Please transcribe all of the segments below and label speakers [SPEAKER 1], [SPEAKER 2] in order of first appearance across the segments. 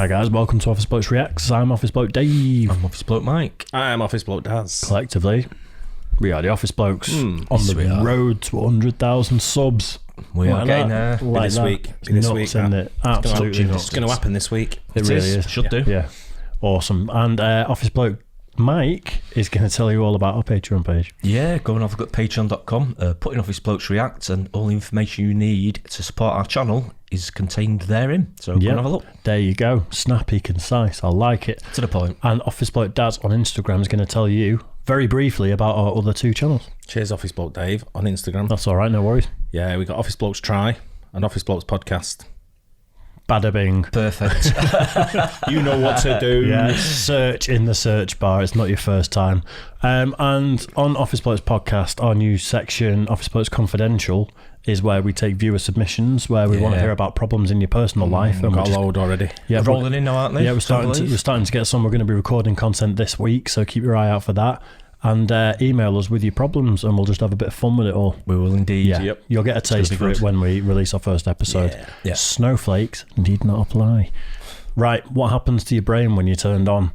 [SPEAKER 1] Hi guys, welcome to Office Blokes Reacts. I'm Office Bloke Dave.
[SPEAKER 2] I'm Office Bloke Mike.
[SPEAKER 3] I'm Office Bloke Daz.
[SPEAKER 1] Collectively, we are the Office Blokes on the road to 100,000 subs.
[SPEAKER 2] We are getting there.
[SPEAKER 1] Like
[SPEAKER 3] this
[SPEAKER 1] that.
[SPEAKER 3] week.
[SPEAKER 1] It's
[SPEAKER 3] This
[SPEAKER 1] nuts,
[SPEAKER 3] week,
[SPEAKER 1] isn't it? Absolutely nuts.
[SPEAKER 3] It's going to happen this week.
[SPEAKER 1] It really is.
[SPEAKER 2] Should do.
[SPEAKER 1] Yeah, awesome. And Office Bloke Mike is going to tell you all about our Patreon page.
[SPEAKER 2] Yeah, go and have a look at patreon.com, put in Office Blokes React, and all the information you need to support our channel is contained therein. So go and have a look.
[SPEAKER 1] There you go. Snappy, concise. I like it.
[SPEAKER 2] To the point.
[SPEAKER 1] And Office Bloke Daz on Instagram is going to tell you very briefly about our other two channels.
[SPEAKER 3] Cheers, Office Bloke Dave on Instagram.
[SPEAKER 1] That's all right, no worries.
[SPEAKER 3] Yeah, we got Office Blokes Try and Office Blokes Podcast.
[SPEAKER 1] Bada bing.
[SPEAKER 2] Perfect.
[SPEAKER 3] You know what to do.
[SPEAKER 1] Yeah, search in the search bar. It's not your first time. And on Office Blokes Podcast, our new section, Office Blokes Confidential, is where we take viewer submissions, where we want to hear about problems in your personal life. And
[SPEAKER 3] Got a load already.
[SPEAKER 1] Yeah,
[SPEAKER 2] They're rolling in now, aren't they?
[SPEAKER 1] Yeah, we're starting to get some. We're going to be recording content this week, so keep your eye out for that. And email us with your problems, and we'll just have a bit of fun with it all.
[SPEAKER 2] We will indeed.
[SPEAKER 1] Yeah,
[SPEAKER 3] Yep.
[SPEAKER 1] You'll get a taste for it when we release our first episode.
[SPEAKER 2] Yeah.
[SPEAKER 1] Snowflakes need not apply. Right, what happens to your brain when you're turned on?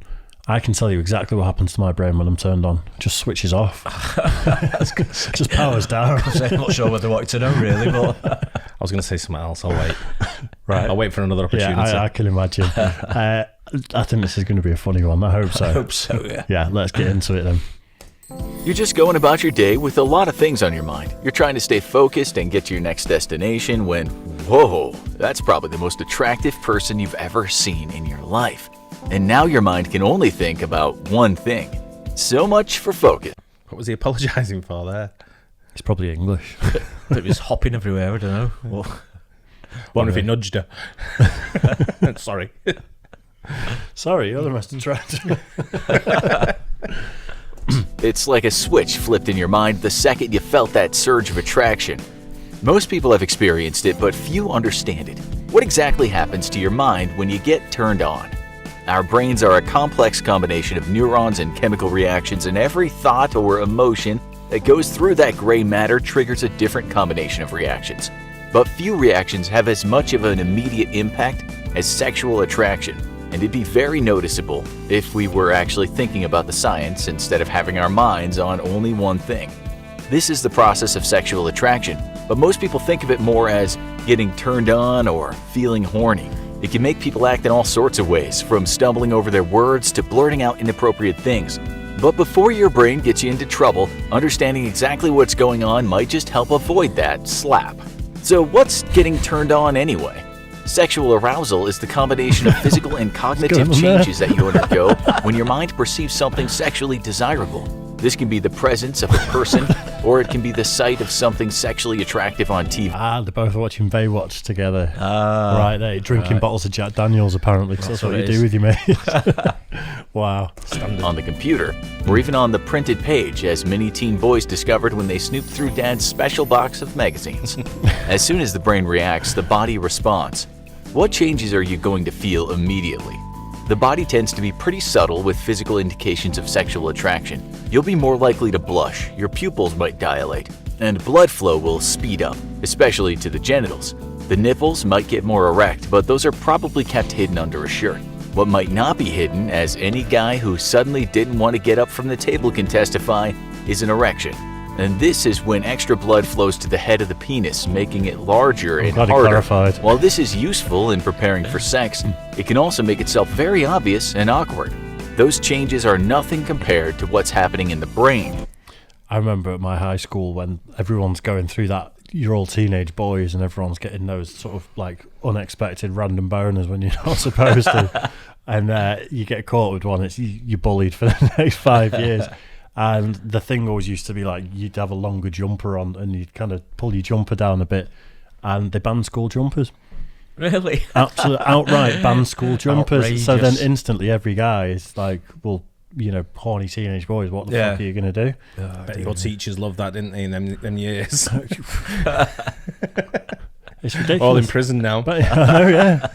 [SPEAKER 1] I can tell you exactly what happens to my brain when I'm turned on. It just switches off. Just powers down.
[SPEAKER 2] I'm not sure whether I wanted to know, really, but
[SPEAKER 3] I was going to say something else. I'll wait.
[SPEAKER 1] Right.
[SPEAKER 3] I'll wait for another opportunity.
[SPEAKER 1] Yeah, I can imagine. I think this is going to be a funny one. I hope so.
[SPEAKER 2] I hope so, yeah.
[SPEAKER 1] Yeah, let's get into it then.
[SPEAKER 4] You're just going about your day with a lot of things on your mind. You're trying to stay focused and get to your next destination when, whoa, that's probably the most attractive person you've ever seen in your life. And now your mind can only think about one thing. So much for focus.
[SPEAKER 3] What was he apologising for there?
[SPEAKER 1] It's probably English.
[SPEAKER 2] It was hopping everywhere, I don't know. Well,
[SPEAKER 3] Wonder if he nudged her. Sorry.
[SPEAKER 1] Sorry, you're the most attractive.
[SPEAKER 4] It's like a switch flipped in your mind the second you felt that surge of attraction. Most people have experienced it, but few understand it. What exactly happens to your mind when you get turned on? Our brains are a complex combination of neurons and chemical reactions, and every thought or emotion that goes through that gray matter triggers a different combination of reactions. But few reactions have as much of an immediate impact as sexual attraction, and it'd be very noticeable if we were actually thinking about the science instead of having our minds on only one thing. This is the process of sexual attraction, but most people think of it more as getting turned on or feeling horny. It can make people act in all sorts of ways, from stumbling over their words to blurting out inappropriate things. But before your brain gets you into trouble, understanding exactly what's going on might just help avoid that slap. So what's getting turned on anyway? Sexual arousal is the combination of physical and cognitive changes that you undergo when your mind perceives something sexually desirable. This can be the presence of a person, or it can be the sight of something sexually attractive on TV.
[SPEAKER 1] They're both watching Baywatch together. Right, they're drinking bottles of Jack Daniels, apparently, because that's what you do with your mate. Wow.
[SPEAKER 3] Standard.
[SPEAKER 4] On the computer, or even on the printed page, as many teen boys discovered when they snooped through Dad's special box of magazines. As soon as the brain reacts, the body responds. What changes are you going to feel immediately? The body tends to be pretty subtle with physical indications of sexual attraction. You'll be more likely to blush, your pupils might dilate, and blood flow will speed up, especially to the genitals. The nipples might get more erect, but those are probably kept hidden under a shirt. What might not be hidden, as any guy who suddenly didn't want to get up from the table can testify, is an erection. And this is when extra blood flows to the head of the penis, making it larger and harder.
[SPEAKER 1] Clarified.
[SPEAKER 4] While this is useful in preparing for sex, it can also make itself very obvious and awkward. Those changes are nothing compared to what's happening in the brain.
[SPEAKER 1] I remember at my high school when everyone's going through that, you're all teenage boys and everyone's getting those sort of like unexpected random boners when you're not supposed to. And you get caught with one, you're bullied for the next 5 years. And the thing always used to be like, you'd have a longer jumper on and you'd kind of pull your jumper down a bit, and they banned school jumpers.
[SPEAKER 2] really?
[SPEAKER 1] Absolutely outright banned school jumpers.
[SPEAKER 2] Outrageous.
[SPEAKER 1] So then instantly every guy is like, well, you know, horny teenage boys, what the fuck are you going to do?
[SPEAKER 3] Bet your teachers loved that, didn't they, in them years?
[SPEAKER 1] It's ridiculous.
[SPEAKER 3] All in prison now.
[SPEAKER 1] But, I know, yeah.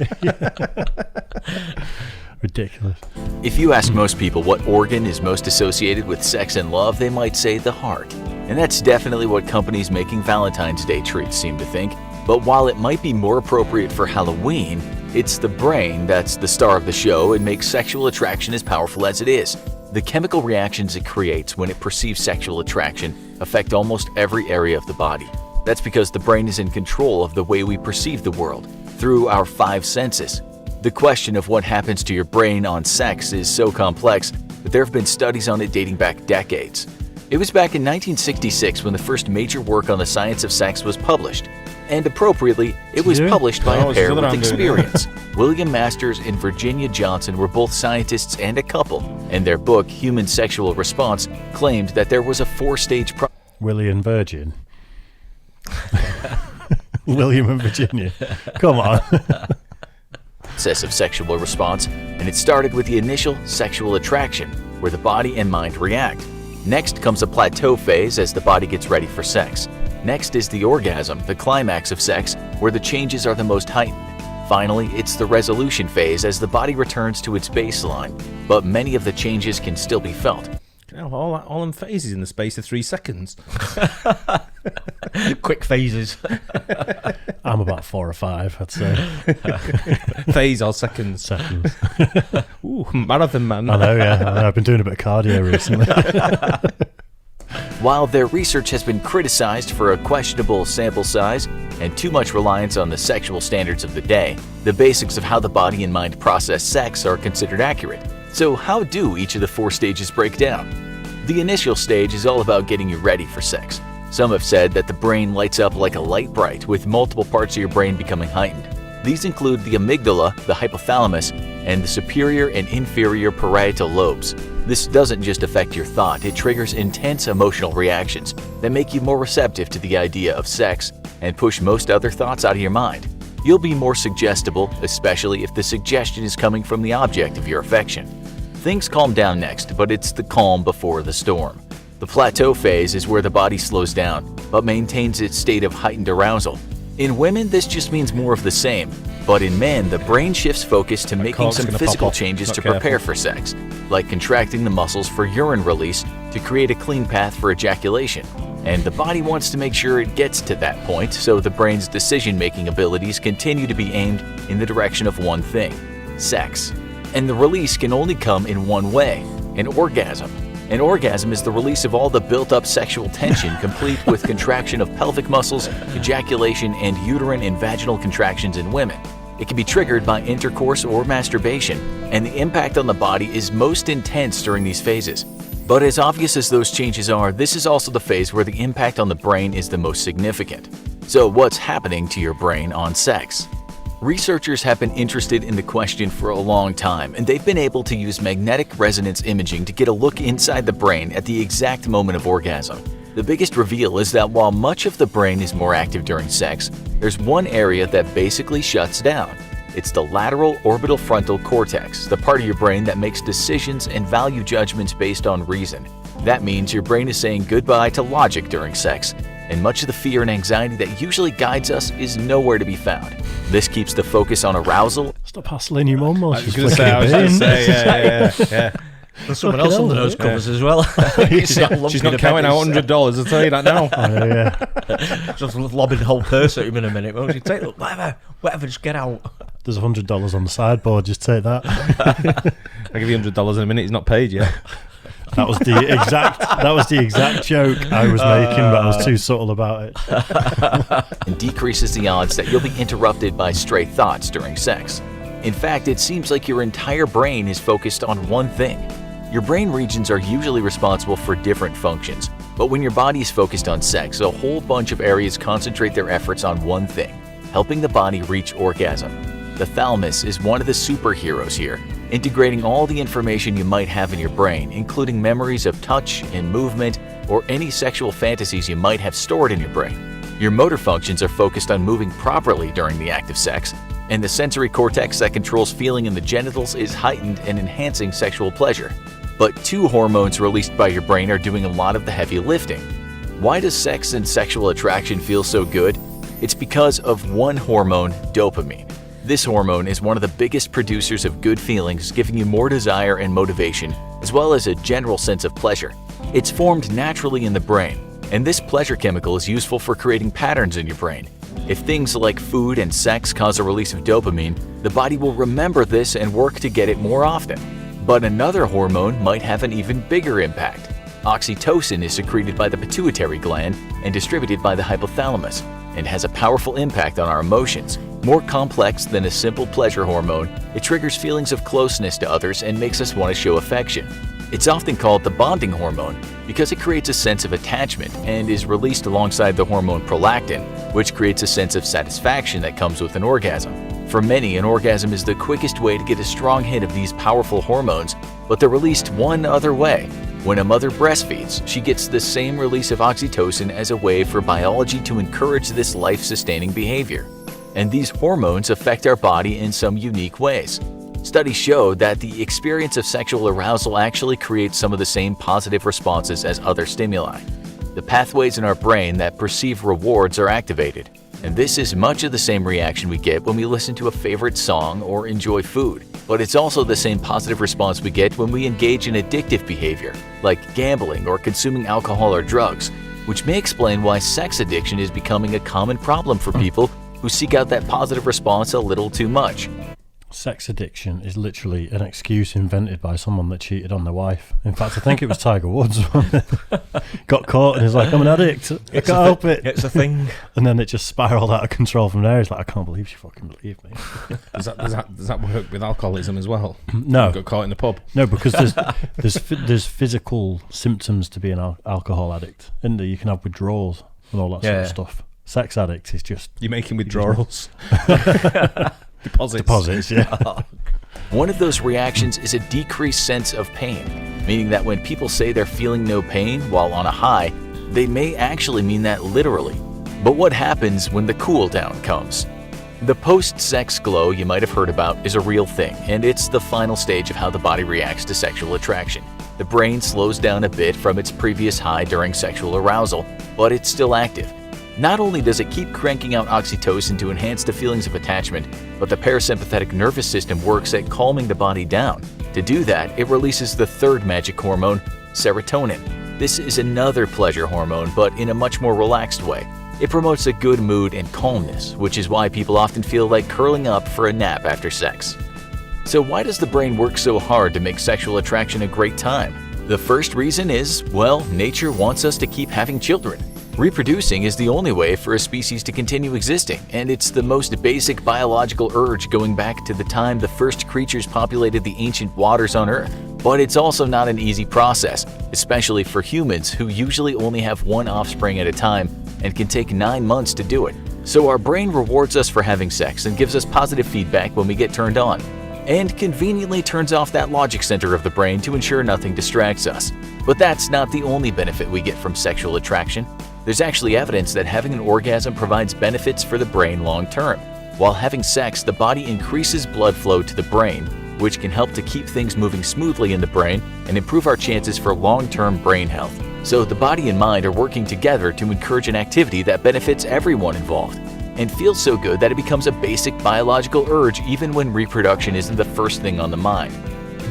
[SPEAKER 1] Ridiculous.
[SPEAKER 4] If you ask most people what organ is most associated with sex and love, they might say the heart. And that's definitely what companies making Valentine's Day treats seem to think. But while it might be more appropriate for Halloween, It's the brain that's the star of the show and makes sexual attraction as powerful as it is. The chemical reactions it creates when it perceives sexual attraction affect almost every area of the body. That's because the brain is in control of the way we perceive the world through our 5 senses. The question of what happens to your brain on sex is so complex that there have been studies on it dating back decades. It was back in 1966 when the first major work on the science of sex was published. And appropriately, it was published by a pair with experience. William Masters and Virginia Johnson were both scientists and a couple, and their book, Human Sexual Response, claimed that there was a 4-stage
[SPEAKER 1] William Virgin. William and Virginia. Come on.
[SPEAKER 4] process of sexual response, and it started with the initial sexual attraction, where the body and mind react. Next comes a plateau phase as the body gets ready for sex. Next is the orgasm, the climax of sex, where the changes are the most heightened. Finally, it's the resolution phase as the body returns to its baseline, but many of the changes can still be felt.
[SPEAKER 3] All them phases in the space of 3 seconds.
[SPEAKER 2] Quick phases.
[SPEAKER 1] I'm about 4 or 5, I'd say.
[SPEAKER 3] Phase or seconds.
[SPEAKER 1] Seconds.
[SPEAKER 3] Ooh, marathon man.
[SPEAKER 1] I know, yeah. I've been doing a bit of cardio recently.
[SPEAKER 4] While their research has been criticized for a questionable sample size and too much reliance on the sexual standards of the day, the basics of how the body and mind process sex are considered accurate. So how do each of the 4 stages break down? The initial stage is all about getting you ready for sex. Some have said that the brain lights up like a light bright, with multiple parts of your brain becoming heightened. These include the amygdala, the hypothalamus, and the superior and inferior parietal lobes. This doesn't just affect your thought, it triggers intense emotional reactions that make you more receptive to the idea of sex and push most other thoughts out of your mind. You'll be more suggestible, especially if the suggestion is coming from the object of your affection. Things calm down next, but it's the calm before the storm. The plateau phase is where the body slows down, but maintains its state of heightened arousal. In women, this just means more of the same, but in men, the brain shifts focus to making some physical changes to prepare for sex, like contracting the muscles for urine release to create a clean path for ejaculation. And the body wants to make sure it gets to that point, so the brain's decision-making abilities continue to be aimed in the direction of one thing: sex. And the release can only come in one way: an orgasm. An orgasm is the release of all the built-up sexual tension, complete with contraction of pelvic muscles, ejaculation, and uterine and vaginal contractions in women. It can be triggered by intercourse or masturbation, and the impact on the body is most intense during these phases. But as obvious as those changes are, this is also the phase where the impact on the brain is the most significant. So what's happening to your brain on sex? Researchers have been interested in the question for a long time, and they've been able to use magnetic resonance imaging to get a look inside the brain at the exact moment of orgasm. The biggest reveal is that while much of the brain is more active during sex, there's one area that basically shuts down. It's the lateral orbital frontal cortex, the part of your brain that makes decisions and value judgments based on reason. That means your brain is saying goodbye to logic during sex, and much of the fear and anxiety that usually guides us is nowhere to be found. This keeps the focus on arousal.
[SPEAKER 1] Stop hassling your mum while she's
[SPEAKER 3] I was going to say, yeah.
[SPEAKER 2] There's someone else on the nose covers as well.
[SPEAKER 3] She's not counting out $100, I'll tell you that now.
[SPEAKER 2] Just lobbing the whole purse at him in a minute. Won't you take whatever, just get out.
[SPEAKER 1] There's $100 on the sideboard, just take that.
[SPEAKER 3] I'll give you $100 in a minute, he's not paid yet.
[SPEAKER 1] That was the exact joke I was making, but I was too subtle about it.
[SPEAKER 4] And decreases the odds that you'll be interrupted by stray thoughts during sex. In fact, it seems like your entire brain is focused on one thing. Your brain regions are usually responsible for different functions, but when your body is focused on sex, a whole bunch of areas concentrate their efforts on one thing: helping the body reach orgasm. The thalamus is one of the superheroes here, integrating all the information you might have in your brain, including memories of touch and movement, or any sexual fantasies you might have stored in your brain. Your motor functions are focused on moving properly during the act of sex, and the sensory cortex that controls feeling in the genitals is heightened and enhancing sexual pleasure. But 2 hormones released by your brain are doing a lot of the heavy lifting. Why does sex and sexual attraction feel so good? It's because of one hormone, dopamine. This hormone is one of the biggest producers of good feelings, giving you more desire and motivation, as well as a general sense of pleasure. It's formed naturally in the brain, and this pleasure chemical is useful for creating patterns in your brain. If things like food and sex cause a release of dopamine, the body will remember this and work to get it more often. But another hormone might have an even bigger impact. Oxytocin is secreted by the pituitary gland and distributed by the hypothalamus, and has a powerful impact on our emotions. More complex than a simple pleasure hormone, it triggers feelings of closeness to others and makes us want to show affection. It's often called the bonding hormone because it creates a sense of attachment and is released alongside the hormone prolactin, which creates a sense of satisfaction that comes with an orgasm. For many, an orgasm is the quickest way to get a strong hit of these powerful hormones, but they're released one other way. When a mother breastfeeds, she gets the same release of oxytocin as a way for biology to encourage this life-sustaining behavior. And these hormones affect our body in some unique ways. Studies show that the experience of sexual arousal actually creates some of the same positive responses as other stimuli. The pathways in our brain that perceive rewards are activated, and this is much of the same reaction we get when we listen to a favorite song or enjoy food. But it's also the same positive response we get when we engage in addictive behavior, like gambling or consuming alcohol or drugs, which may explain why sex addiction is becoming a common problem for people who seek out that positive response a little too much.
[SPEAKER 1] Sex addiction is literally an excuse invented by someone that cheated on their wife. In fact, I think it was Tiger Woods. Got caught and he's like, I'm an addict. I can't help it.
[SPEAKER 2] It's a thing.
[SPEAKER 1] And then it just spiraled out of control from there. He's like, I can't believe she fucking believed me.
[SPEAKER 3] Does that work with alcoholism as well?
[SPEAKER 1] No.
[SPEAKER 3] Got caught in the pub?
[SPEAKER 1] No, because there's physical symptoms to being an alcohol addict. And you can have withdrawals and all that sort of stuff. Sex addict is just...
[SPEAKER 3] You're making withdrawals.
[SPEAKER 1] Deposits, yeah.
[SPEAKER 4] One of those reactions is a decreased sense of pain, meaning that when people say they're feeling no pain while on a high, they may actually mean that literally. But what happens when the cool down comes? The post-sex glow you might have heard about is a real thing, and it's the final stage of how the body reacts to sexual attraction. The brain slows down a bit from its previous high during sexual arousal, but it's still active. Not only does it keep cranking out oxytocin to enhance the feelings of attachment, but the parasympathetic nervous system works at calming the body down. To do that, it releases the third magic hormone, serotonin. This is another pleasure hormone, but in a much more relaxed way. It promotes a good mood and calmness, which is why people often feel like curling up for a nap after sex. So why does the brain work so hard to make sexual attraction a great time? The first reason is, well, nature wants us to keep having children. Reproducing is the only way for a species to continue existing, and it's the most basic biological urge going back to the time the first creatures populated the ancient waters on Earth. But it's also not an easy process, especially for humans who usually only have one offspring at a time and can take 9 months to do it. So our brain rewards us for having sex and gives us positive feedback when we get turned on, and conveniently turns off that logic center of the brain to ensure nothing distracts us. But that's not the only benefit we get from sexual attraction. There's actually evidence that having an orgasm provides benefits for the brain long term. While having sex, the body increases blood flow to the brain, which can help to keep things moving smoothly in the brain and improve our chances for long-term brain health. So the body and mind are working together to encourage an activity that benefits everyone involved, and feels so good that it becomes a basic biological urge even when reproduction isn't the first thing on the mind.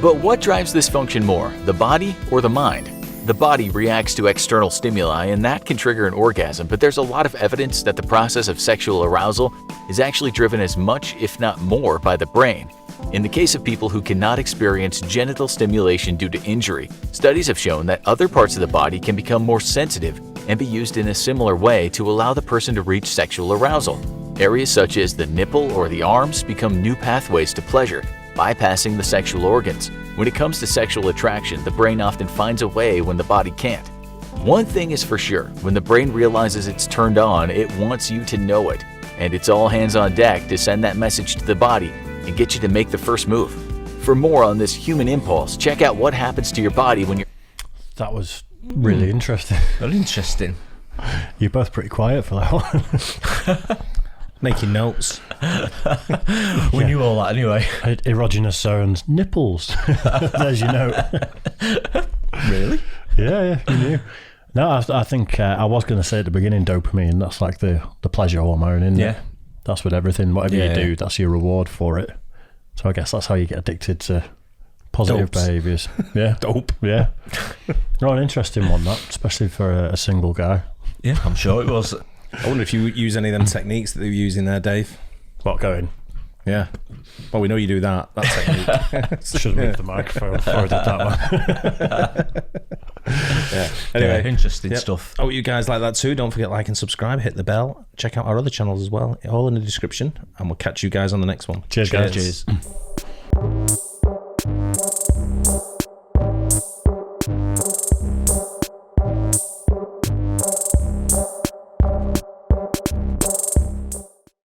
[SPEAKER 4] But what drives this function more, the body or the mind? The body reacts to external stimuli, and that can trigger an orgasm, but there's a lot of evidence that the process of sexual arousal is actually driven as much, if not more, by the brain. In the case of people who cannot experience genital stimulation due to injury, studies have shown that other parts of the body can become more sensitive and be used in a similar way to allow the person to reach sexual arousal. Areas such as the nipple or the arms become new pathways to pleasure, bypassing the sexual organs. When it comes to sexual attraction, the brain often finds a way when the body can't. One thing is for sure, when the brain realizes it's turned on, it wants you to know it, and it's all hands on deck to send that message to the body and get you to make the first move. For more on this human impulse, check out what happens to your body when you're...
[SPEAKER 1] That was really interesting.
[SPEAKER 2] Very interesting.
[SPEAKER 1] You're both pretty quiet for that one.
[SPEAKER 3] Making notes.
[SPEAKER 2] We knew all that anyway.
[SPEAKER 1] Erogenous zones, nipples. There's your note.
[SPEAKER 2] Really?
[SPEAKER 1] Yeah, you knew. No, I think I was going to say at the beginning, dopamine, that's like the pleasure hormone, isn't it? That's with everything. Whatever you do, that's your reward for it. So I guess that's how you get addicted to positive behaviours. Yeah.
[SPEAKER 3] Dope.
[SPEAKER 1] Yeah. No, an interesting one, that, especially for a single guy.
[SPEAKER 2] Yeah, I'm sure it was.
[SPEAKER 3] I wonder if you use any of them techniques that they're using there, Dave.
[SPEAKER 1] What going?
[SPEAKER 3] Yeah. Well, we know you do that technique.
[SPEAKER 1] Should have moved the microphone before I did that one.
[SPEAKER 3] Yeah. Anyway,
[SPEAKER 2] interesting stuff.
[SPEAKER 3] I hope you guys like that too. Don't forget like and subscribe, hit the bell, check out our other channels as well, all in the description, and we'll catch you guys on the next one.
[SPEAKER 1] Cheers, guys.
[SPEAKER 2] Cheers.